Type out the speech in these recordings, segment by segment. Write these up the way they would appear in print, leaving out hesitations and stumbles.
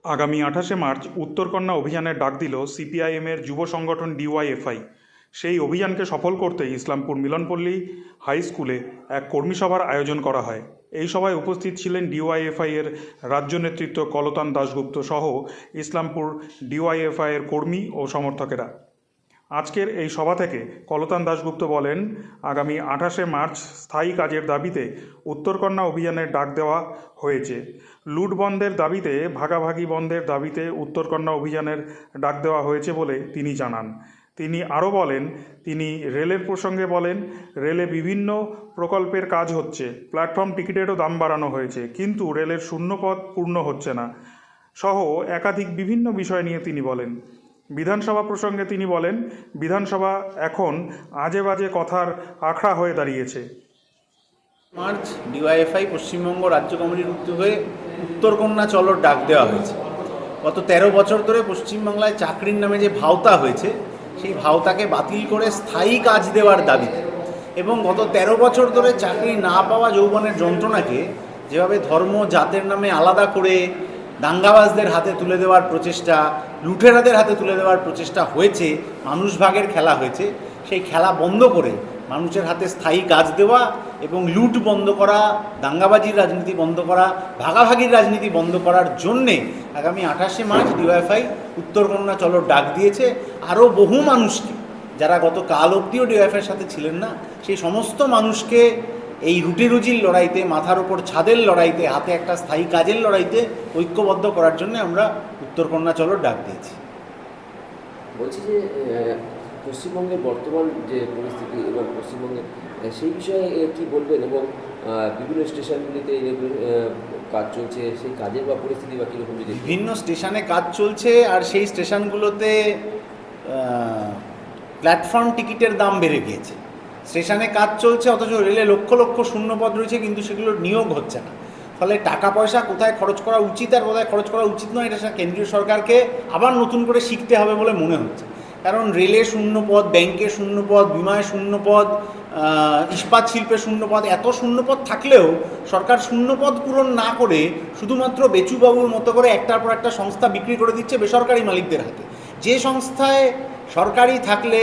আগামী ২৮শে মার্চ উত্তরকন্যা অভিযানের ডাক দিল সিপিআইএমের যুব সংগঠন ডিওয়াইএফআই। সেই অভিযানকে সফল করতে ইসলামপুর মিলনপল্লী হাই স্কুলে এক কর্মী সভার আয়োজন করা হয়। এই সভায় উপস্থিত ছিলেন ডিওয়াইএফআই এর রাজ্য নেতৃত্ব কলতান দাশগুপ্ত সহ ইসলামপুর ডিওয়াইএফআই এর কর্মী ও সমর্থকেরা। আজকের এই সভা থেকে কলতান দাশগুপ্ত বলেন, আগামী ২৮শে মার্চ স্থায়ী কাজের দাবিতে উত্তরকন্যা অভিযানের ডাক দেওয়া হয়েছে। লুট বন্ধের দাবিতে, ভাগাভাগি বন্ধের দাবিতে উত্তরকন্যা অভিযানের ডাক দেওয়া হয়েছে বলে তিনি জানান। তিনি আরও বলেন, তিনি রেলের প্রসঙ্গে বলেন, রেলে বিভিন্ন প্রকল্পের কাজ হচ্ছে, প্ল্যাটফর্ম টিকিটেরও দাম বাড়ানো হয়েছে, কিন্তু রেলের শূন্যপদ পূর্ণ হচ্ছে না সহ একাধিক বিভিন্ন বিষয় নিয়ে তিনি বলেন। বিধানসভা প্রসঙ্গে তিনি বলেন, বিধানসভা এখন আজে বাজে কথার আখড়া হয়ে দাঁড়িয়েছে। মার্চ ডিওয়াইএফআই পশ্চিমবঙ্গ রাজ্য কমিটির উদ্যোগে উত্তরকন্যা চলোর ডাক দেওয়া হয়েছে। গত ১৩ বছর ধরে পশ্চিমবাংলায় চাকরির নামে যে ভাওতা হয়েছে, সেই ভাওতাকে বাতিল করে স্থায়ী কাজ দেওয়ার দাবিতে এবং গত ১৩ বছর ধরে চাকরি না পাওয়া যৌবনের যন্ত্রণাকে যেভাবে ধর্ম জাতের নামে আলাদা করে দাঙ্গাবাজদের হাতে তুলে দেওয়ার প্রচেষ্টা, লুটেরাদের হাতে তুলে দেওয়ার প্রচেষ্টা হয়েছে, মানুষ ভাগের খেলা হয়েছে, সেই খেলা বন্ধ করে মানুষের হাতে স্থায়ী কাজ দেওয়া এবং লুট বন্ধ করা, দাঙ্গাবাজির রাজনীতি বন্ধ করা, ভাগাভাগির রাজনীতি বন্ধ করার জন্যে আগামী ২৮শে মার্চ ডিওয়াইএফআই উত্তরকন্যা চলোর ডাক দিয়েছে। আরও বহু মানুষকে, যারা গত কাল অবধিও ডিওয়াইএফআইয়ের সাথে ছিলেন না, সেই সমস্ত মানুষকে এই রুটি রুজির লড়াইতে, মাথার ওপর ছাদের লড়াইতে, হাতে একটা স্থায়ী কাজের লড়াইতে ঐক্যবদ্ধ করার জন্য আমরা উত্তরকন্যা চলোর ডাক দিয়েছি। বলছি যে পশ্চিমবঙ্গের বর্তমান যে পরিস্থিতি এবং পশ্চিমবঙ্গে সেই বিষয়ে কি বলবেন, এবং বিভিন্ন স্টেশনগুলিতে কাজ চলছে, সেই কাজের বা পরিস্থিতি বা কীরকম? যদি বিভিন্ন স্টেশনে কাজ চলছে আর সেই স্টেশনগুলোতে প্ল্যাটফর্ম টিকিটের দাম বেড়ে গিয়েছে। স্টেশনে কাজ চলছে অথচ রেলে লক্ষ লক্ষ শূন্যপদ রয়েছে, কিন্তু সেগুলোর নিয়োগ হচ্ছে না। ফলে টাকা পয়সা কোথায় খরচ করা উচিত আর কোথায় খরচ করা উচিত নয়, এটা কেন্দ্রীয় সরকারকে আবার নতুন করে শিখতে হবে বলে মনে হচ্ছে। কারণ রেলে শূন্যপদ, ব্যাংকে শূন্যপদ, বিমায় শূন্যপদ, ইস্পাত শিল্পে শূন্যপদ, এত শূন্যপদ থাকলেও সরকার শূন্যপদ পূরণ না করে শুধুমাত্র বেচুবাবুর মতো করে একটার পর একটা সংস্থা বিক্রি করে দিচ্ছে বেসরকারি মালিকদের হাতে। যে সংস্থায় সরকারি থাকলে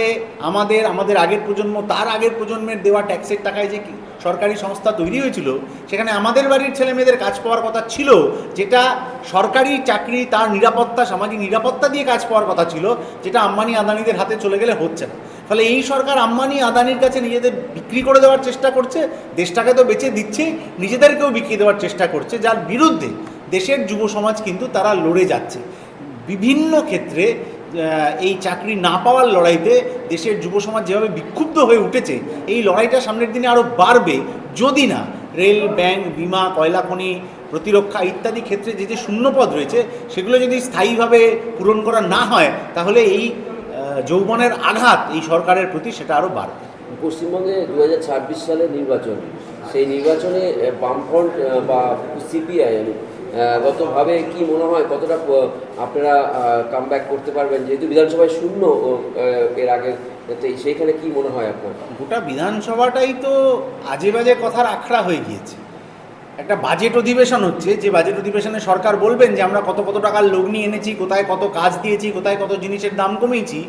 আমাদের আগের প্রজন্ম, তার আগের প্রজন্মের দেওয়া ট্যাক্সের টাকায় যে সরকারি সংস্থা তৈরি হয়েছিল, সেখানে আমাদের বাড়ির ছেলেমেয়েদের কাজ পাওয়ার কথা ছিল, যেটা সরকারি চাকরি, তার নিরাপত্তা, সামাজিক নিরাপত্তা দিয়ে কাজ পাওয়ার কথা ছিল, যেটা আম্বানি আদানিদের হাতে চলে গেলে হচ্ছে না। ফলে এই সরকার আম্বানি আদানির কাছে নিজেদের বিক্রি করে দেওয়ার চেষ্টা করছে, দেশটাকে তো বেঁচে দিচ্ছে, নিজেদেরকেও বিক্রি দেওয়ার চেষ্টা করছে, যার বিরুদ্ধে দেশের যুব সমাজ কিন্তু তারা লড়ে যাচ্ছে। বিভিন্ন ক্ষেত্রে এই চাকরি না পাওয়ার লড়াইতে দেশের যুব সমাজ যেভাবে বিক্ষুব্ধ হয়ে উঠেছে, এই লড়াইটা সামনের দিনে আরও বাড়বে যদি না রেল, ব্যাংক, বিমা, কয়লা খনি, প্রতিরক্ষা ইত্যাদি ক্ষেত্রে যে শূন্যপদ রয়েছে, সেগুলো যদি স্থায়ীভাবে পূরণ করা না হয়, তাহলে এই যৌবনের আঘাত এই সরকারের প্রতি সেটা আরও বাড়বে। পশ্চিমবঙ্গে ২০২৬ সালে নির্বাচন, সেই নির্বাচনে বামফ্রন্ট বা সিপিআইএম গতভাবে কি মনে হয় কতটা আপনারা কামব্যাক করতে পারবেন, যেহেতু বিধানসভায় শূন্য এর আগে, সেইখানে কি মনে হয় আপনার? গোটা বিধানসভাটাই তো আজে বাজে কথার আখড়া হয়ে গিয়েছে। একটা বাজেট অধিবেশন হচ্ছে, যে বাজেট অধিবেশনে সরকার বলবেন যে আমরা কত কত টাকার লগ্নি এনেছি, কোথায় কত কাজ দিয়েছি, কোথায় কত জিনিসের দাম কমিয়েছি,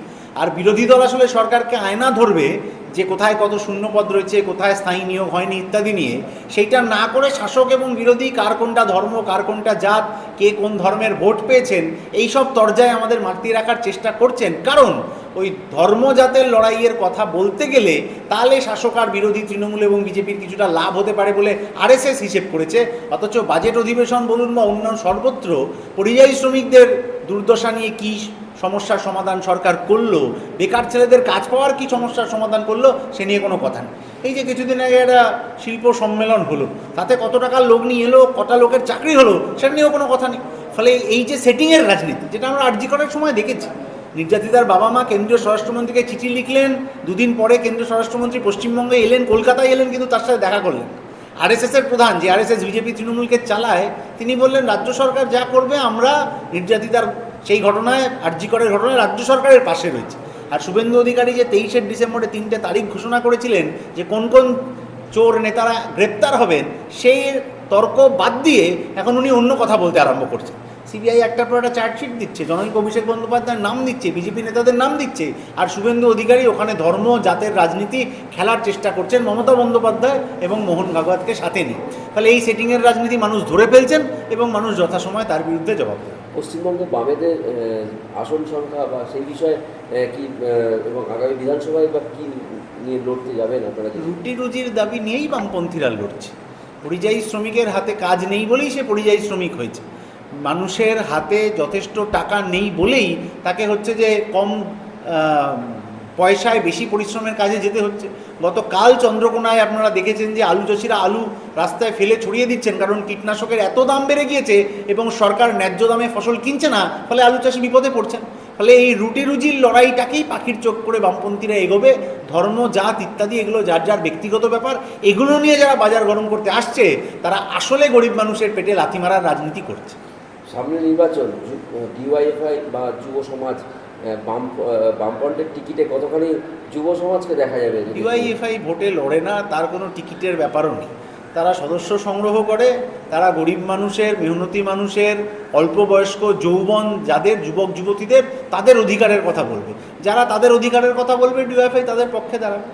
আর বিরোধী দল আসলে সরকারকে আয়না ধরবে যে কোথায় কত শূন্যপদ রয়েছে, কোথায় স্থায়ী নিয়োগ হয়নি ইত্যাদি নিয়ে। সেইটা না করে শাসক এবং বিরোধী, কার কোনটা ধর্ম, কার কোনটা জাত, কে কোন ধর্মের ভোট পেয়েছেন, এই সব তরজায় আমাদের মাতিয়ে রাখার চেষ্টা করছেন। কারণ ওই ধর্মজাতের লড়াইয়ের কথা বলতে গেলে তাহলে শাসক আর বিরোধী, তৃণমূল এবং বিজেপির কিছুটা লাভ হতে পারে বলে আরএসএস হিসেব করেছে। অথচ বাজেট অধিবেশন বলুন বা অন্য সর্বত্র পরিযায়ী শ্রমিকদের দুর্দশা নিয়ে কী সমস্যার সমাধান সরকার করলো, বেকার ছেলেদের কাজ পাওয়ার কী সমস্যার সমাধান করলো, সে নিয়ে কোনো কথা নেই। এই যে কিছুদিন আগে একটা শিল্প সম্মেলন হলো, তাতে কত টাকার লোক নিয়ে এলো, কটা লোকের চাকরি হলো, সেটা নিয়েও কোনো কথা নেই। ফলে এই যে সেটিংয়ের রাজনীতি, যেটা আমরা আরজি করার সময় দেখেছি, নির্যাতিতার বাবা মা কেন্দ্রীয় স্বরাষ্ট্রমন্ত্রীকে চিঠি লিখলেন, দুদিন পরে কেন্দ্রীয় স্বরাষ্ট্রমন্ত্রী পশ্চিমবঙ্গে এলেন, কলকাতায় এলেন, কিন্তু তার সাথে দেখা করলেন। আরএসএসের প্রধান, যে আরএসএস বিজেপি তৃণমূলকে চালায়, তিনি বললেন রাজ্য সরকার যা করবে আমরা নির্যাতিতার সেই ঘটনায়, আরজি করের ঘটনায় রাজ্য সরকারের পাশে রয়েছে। আর শুভেন্দু অধিকারী যে 23শে ডিসেম্বরে 3টে তারিখ ঘোষণা করেছিলেন যে কোন কোন চোর নেতারা গ্রেপ্তার হবেন, সেই তর্ক বাদ দিয়ে এখন উনি অন্য কথা বলতে আরম্ভ করছেন। সিবিআই একটার পর একটা চার্জশিট দিচ্ছে, জনৈক অভিষেক বন্দ্যোপাধ্যায়ের নাম দিচ্ছে, বিজেপি নেতাদের নাম দিচ্ছে, আর শুভেন্দু অধিকারী ওখানে ধর্ম জাতের রাজনীতি খেলার চেষ্টা করছেন মমতা বন্দ্যোপাধ্যায় এবং মোহন ভাগবতকে সাথে নিয়ে। তাহলে এই সেটিংয়ের রাজনীতি মানুষ ধরে ফেলছেন এবং মানুষ যথাসময়ে তার বিরুদ্ধে জবাব দেবে। পশ্চিমবঙ্গে বামেদের আসন সংখ্যা বা সেই বিষয়ে কি এবং আগামী বিধানসভায় বা কি নিয়ে লড়তে যাবেন আপনারা? রুটি রুজির দাবি নিয়েই বামপন্থীরা লড়ছে। পরিযায়ী শ্রমিকের হাতে কাজ নেই বলেই সে পরিযায়ী শ্রমিক হয়েছে। মানুষের হাতে যথেষ্ট টাকা নেই বলেই তাকে হচ্ছে যে কম পয়সায় বেশি পরিশ্রমের কাজে যেতে হচ্ছে। গতকাল চন্দ্রকোনায় আপনারা দেখেছেন যে আলু চাষিরা আলু রাস্তায় ফেলে ছড়িয়ে দিচ্ছেন, কারণ কীটনাশকের এত দাম বেড়ে গিয়েছে এবং সরকার ন্যায্য দামে ফসল কিনছে না, ফলে আলু চাষি বিপদে পড়ছেন। ফলে এই রুটি রুজির লড়াইটাকেই পাখির চোখ করে বামপন্থীরা এগোবে। ধর্ম, জাত ইত্যাদি এগুলো যার যার ব্যক্তিগত ব্যাপার। এগুলো নিয়ে যারা বাজার গরম করতে আসছে তারা আসলে গরিব মানুষের পেটে লাথি মারার রাজনীতি করছে। সামনে নির্বাচন, ডিওয়াইএফআই বা যুব সমাজ বামফ্রন্টের টিকিটে কতখানি যুব সমাজকে দেখা যাবে? ডিওয়াইএফআই ভোটে লড়ে না, তার কোনো টিকিটের ব্যাপারও নেই। তারা সদস্য সংগ্রহ করে, তারা গরিব মানুষের, মেহনতি মানুষের, অল্প বয়স্ক, যৌবন যাদের, যুবক যুবতীদের, তাদের অধিকারের কথা বলবে। যারা তাদের অধিকারের কথা বলবে ডিওয়াইএফআই তাদের পক্ষে দাঁড়াবে।